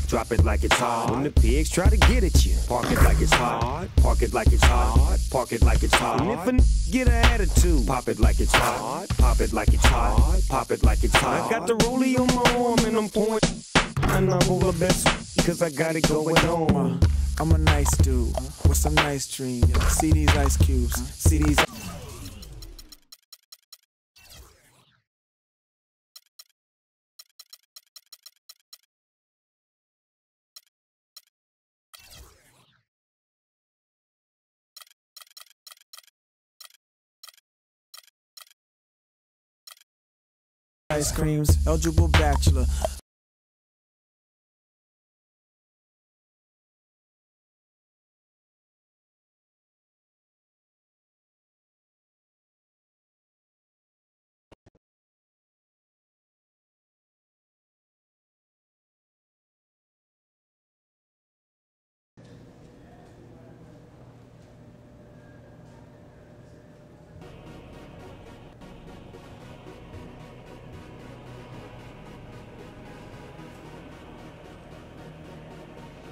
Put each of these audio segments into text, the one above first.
drop it like it's hot. When the pigs try to get at you, park it like it's hot. Park it like it's hot. Park it like it's hot. And if a get an attitude, pop it like it's hot. Pop it like it's hot. Pop it like it's hot. I got the rollie on my arm and I'm pouring. And I'm over best cause I got it going on. I'm a nice dude with some nice dreams. See these ice cubes, see these. Ice creams, eligible bachelor.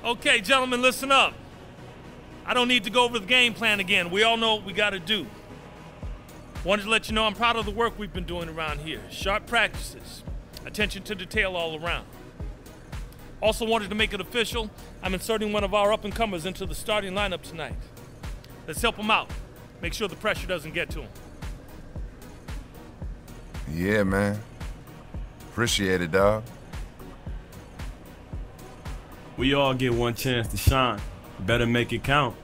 Okay, gentlemen, listen up. I don't need to go over the game plan again. We all know what we got to do. Wanted to let you know I'm proud of the work we've been doing around here. Sharp practices, attention to detail all around. Also wanted to make it official. I'm inserting one of our up-and-comers into the starting lineup tonight. Let's help him out. Make sure the pressure doesn't get to him. Yeah, man. Appreciate it, dog. We all get one chance to shine. Better make it count.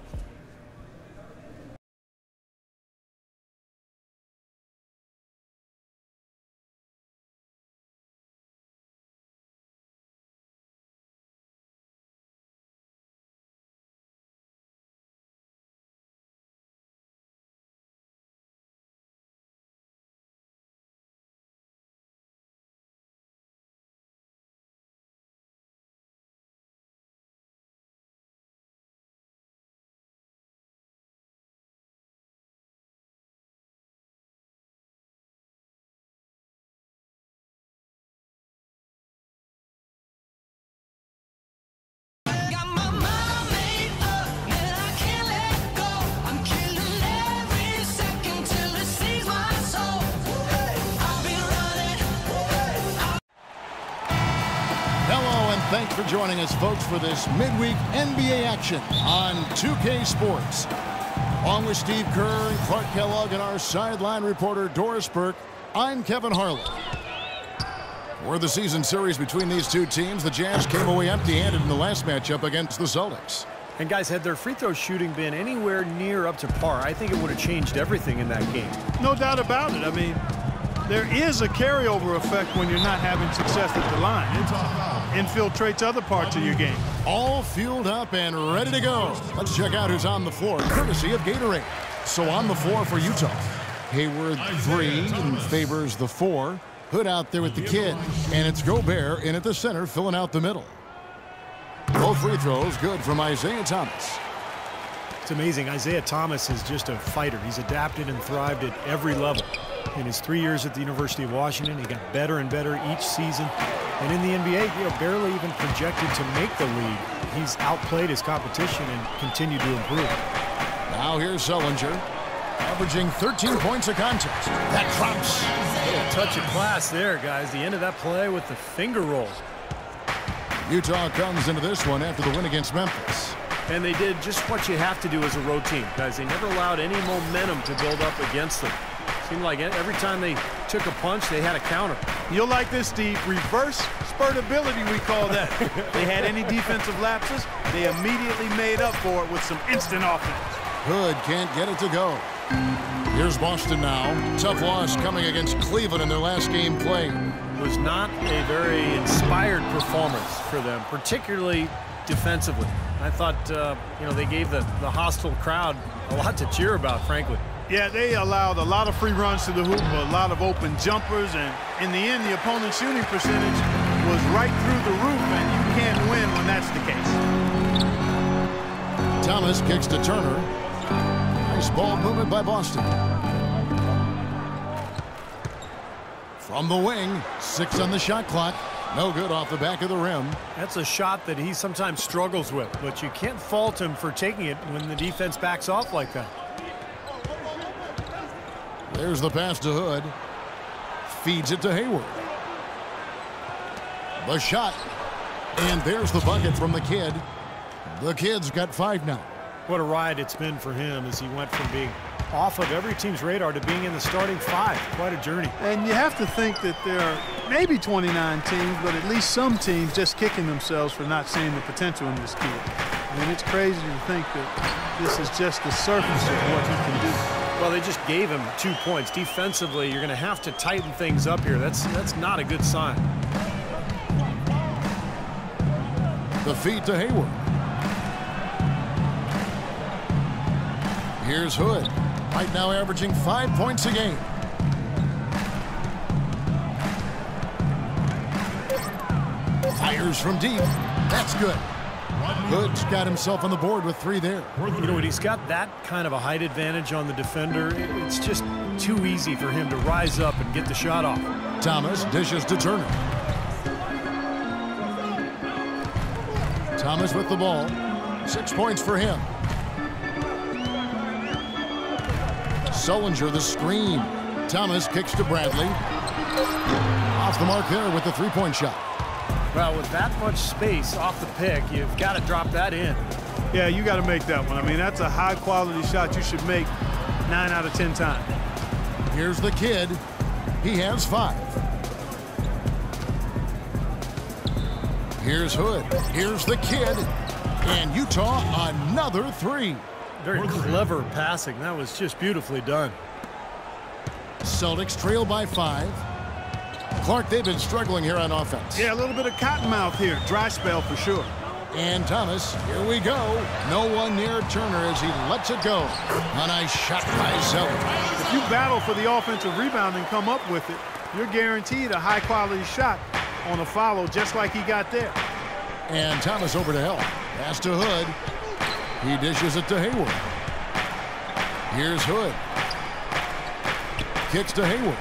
Thanks for joining us, folks, for this midweek NBA action on 2K Sports. Along with Steve Kerr and Clark Kellogg and our sideline reporter, Doris Burke, I'm Kevin Harlan. For the season series between these two teams, the Jazz came away empty-handed in the last matchup against the Celtics. And guys, had their free throw shooting been anywhere near up to par, I think it would have changed everything in that game. No doubt about it. I mean, there is a carryover effect when you're not having success at the line. It infiltrates other parts of your game. All fueled up and ready to go. Let's check out who's on the floor, courtesy of Gatorade. So on the floor for Utah, Hayward 3 and favors the 4. Hood out there with the kid, and it's Gobert in at the center, filling out the middle. Both free throws good from Isaiah Thomas. It's amazing. Isaiah Thomas is just a fighter. He's adapted and thrived at every level. In his 3 years at the University of Washington, he got better and better each season. And in the NBA, barely even projected to make the league. He's outplayed his competition and continued to improve. Now here's Sullinger, averaging 13 points a contest. That drops. A touch of class there, guys. The end of that play with the finger roll. Utah comes into this one after the win against Memphis. And they did just what you have to do as a road team, guys. They never allowed any momentum to build up against them. Seemed like every time they took a punch, they had a counter. You'll like this, Steve. Reverse spurtability, we call that. They had any defensive lapses, they immediately made up for it with some instant offense. Hood can't get it to go. Here's Boston now. Tough loss coming against Cleveland in their last game played. It was not a very inspired performance for them, particularly defensively. I thought, they gave the hostile crowd a lot to cheer about, frankly. Yeah, they allowed a lot of free runs to the hoop, a lot of open jumpers, and in the end, the opponent's shooting percentage was right through the roof, and you can't win when that's the case. Thomas kicks to Turner. Nice ball movement by Boston. From the wing, 6 on the shot clock. No good off the back of the rim. That's a shot that he sometimes struggles with, but you can't fault him for taking it when the defense backs off like that. There's the pass to Hood. Feeds it to Hayward. The shot. And there's the bucket from the Kid. The Kid's got 5 now. What a ride it's been for him as he went from being off of every team's radar to being in the starting 5. Quite a journey. And you have to think that there are maybe 29 teams, but at least some teams just kicking themselves for not seeing the potential in this kid. I mean, it's crazy to think that this is just the surface of what he can do. Well, they just gave him 2 points. Defensively, you're going to have to tighten things up here. That's not a good sign. The feed to Hayward. Here's Hood. Right now averaging 5 points a game. Fires from deep. That's good. Hood's got himself on the board with 3 there. You know, when he's got that kind of a height advantage on the defender, it's just too easy for him to rise up and get the shot off. Thomas dishes to Turner. Thomas with the ball. 6 points for him. Sullinger the screen. Thomas kicks to Bradley. Off the mark there with the 3-point shot. Well, with that much space off the pick, you've got to drop that in. Yeah, you got to make that one. I mean, that's a high-quality shot you should make 9 out of 10 times. Here's the Kid. He has 5. Here's Hood. Here's the Kid. And Utah another 3. Very clever passing. That was just beautifully done. Celtics trail by 5. Clark, they've been struggling here on offense. Yeah, a little bit of cottonmouth here. Dry spell for sure. And Thomas, here we go. No one near Turner as he lets it go. A nice shot by Zeller. If you battle for the offensive rebound and come up with it, you're guaranteed a high-quality shot on a follow just like he got there. And Thomas over to help. Pass to Hood. He dishes it to Hayward. Here's Hood. Kicks to Hayward.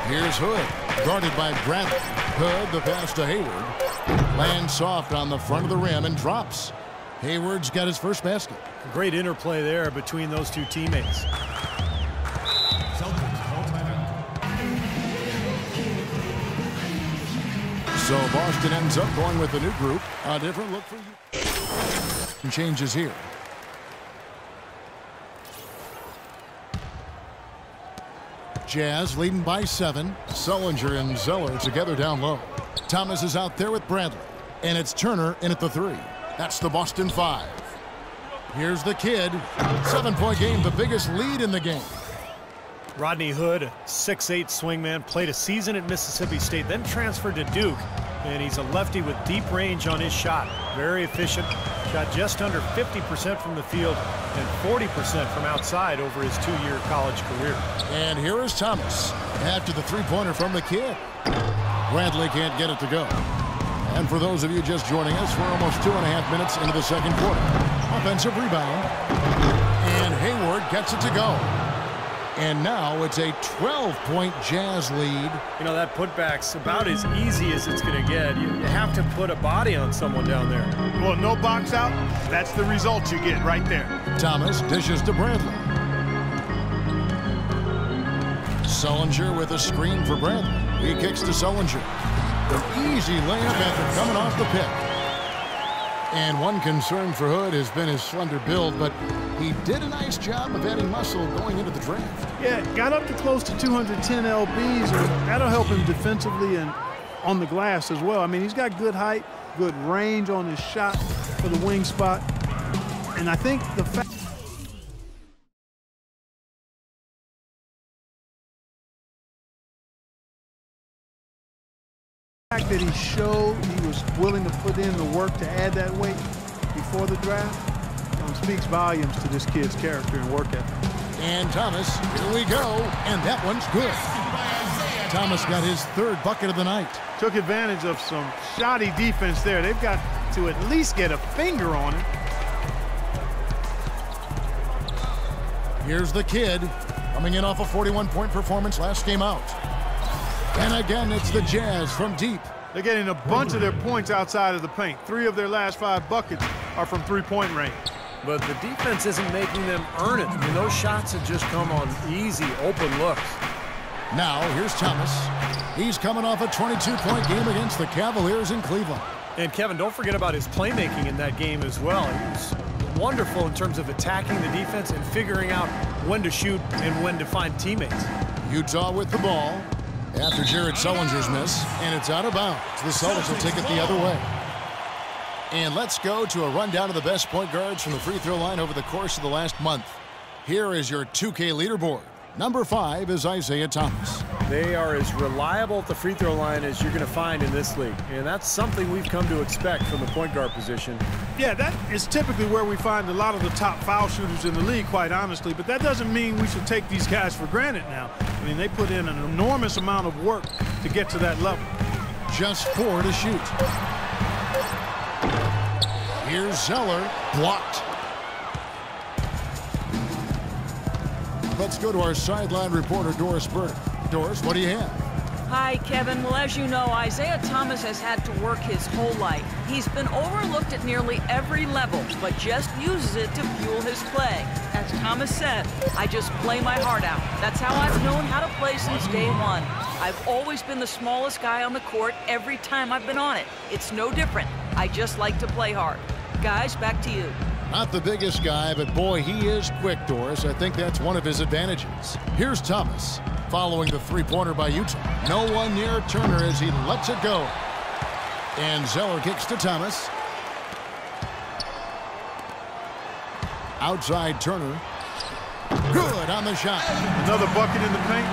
Here's Hood. Guarded by Bradley. Hood, the pass to Hayward. Lands soft on the front of the rim and drops. Hayward's got his first basket. Great interplay there between those 2 teammates. So Boston ends up going with a new group. A different look for you. Changes here. Jazz leading by 7. Sullinger and Zeller together down low. Thomas is out there with Bradley. And it's Turner in at the 3. That's the Boston 5. Here's the Kid. 7-point game, the biggest lead in the game. Rodney Hood, 6'8" swingman, played a season at Mississippi State, then transferred to Duke, and he's a lefty with deep range on his shot. Very efficient. Shot just under 50% from the field and 40% from outside over his 2-year college career. And here is Thomas after the 3-pointer from the Kid. Bradley can't get it to go. And for those of you just joining us, we're almost 2.5 minutes into the second quarter. Offensive rebound. And Hayward gets it to go. And now it's a 12-point Jazz lead. You know, that putback's about as easy as it's going to get. You have to put a body on someone down there. Well, no box out. That's the result you get right there. Thomas dishes to Bradley. Sullinger with a screen for Bradley. He kicks to Sullinger. An easy layup after coming off the pick. And one concern for Hood has been his slender build, but he did a nice job of adding muscle going into the draft. Yeah, got up to close to 210 lbs, and that'll help him defensively and on the glass as well. I mean, he's got good height, good range on his shot for the wing spot. And I think the fact that he showed he was willing to put in the work to add that weight before the draft speaks volumes to this kid's character and work ethic. And Thomas, here we go, and that one's good. Thomas got his 3rd bucket of the night. Took advantage of some shoddy defense there. They've got to at least get a finger on it. Here's the Kid, coming in off a 41-point performance last game out. And again, it's the Jazz from deep. They're getting a bunch of their points outside of the paint. 3 of their last 5 buckets are from three-point range. But the defense isn't making them earn it. I mean, those shots have just come on easy, open looks. Now, here's Thomas. He's coming off a 22-point game against the Cavaliers in Cleveland. And Kevin, don't forget about his playmaking in that game as well. He was wonderful in terms of attacking the defense and figuring out when to shoot and when to find teammates. Utah with the ball after Jared Sullinger's miss, and it's out of bounds. The Celtics will take it the other way. And let's go to a rundown of the best point guards from the free throw line over the course of the last month. Here is your 2K leaderboard. Number 5 is Isaiah Thomas. They are as reliable at the free throw line as you're going to find in this league. And that's something we've come to expect from the point guard position. Yeah, that is typically where we find a lot of the top foul shooters in the league, quite honestly. But that doesn't mean we should take these guys for granted now. I mean, they put in an enormous amount of work to get to that level. Just 4 to shoot. Here's Zeller, blocked. Let's go to our sideline reporter, Doris Burke. Doris, what do you have? Hi, Kevin. Well, as you know, Isaiah Thomas has had to work his whole life. He's been overlooked at nearly every level, but just uses it to fuel his play. As Thomas said, I just play my heart out. That's how I've known how to play since day one. I've always been the smallest guy on the court every time I've been on it. It's no different. I just like to play hard. Guys, back to you. Not the biggest guy, but boy, he is quick, Doris. I think that's one of his advantages. Here's Thomas, following the three-pointer by Utah. No one near Turner as he lets it go. And Zeller kicks to Thomas. Outside Turner. Good on the shot. Another bucket in the paint.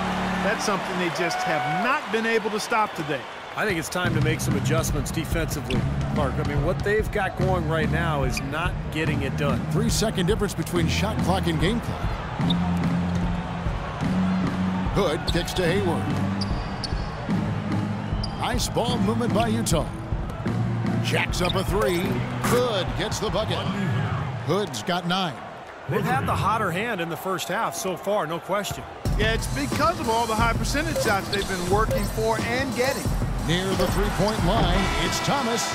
That's something they just have not been able to stop today. I think it's time to make some adjustments defensively, Mark. I mean, what they've got going right now is not getting it done. 3-second difference between shot clock and game clock. Hood kicks to Hayward. Nice ball movement by Utah. Jacks up a 3. Hood gets the bucket. Hood's got 9. They've had the hotter hand in the first half so far, no question. Yeah, it's because of all the high percentage shots they've been working for and getting. Near the three-point line, it's Thomas.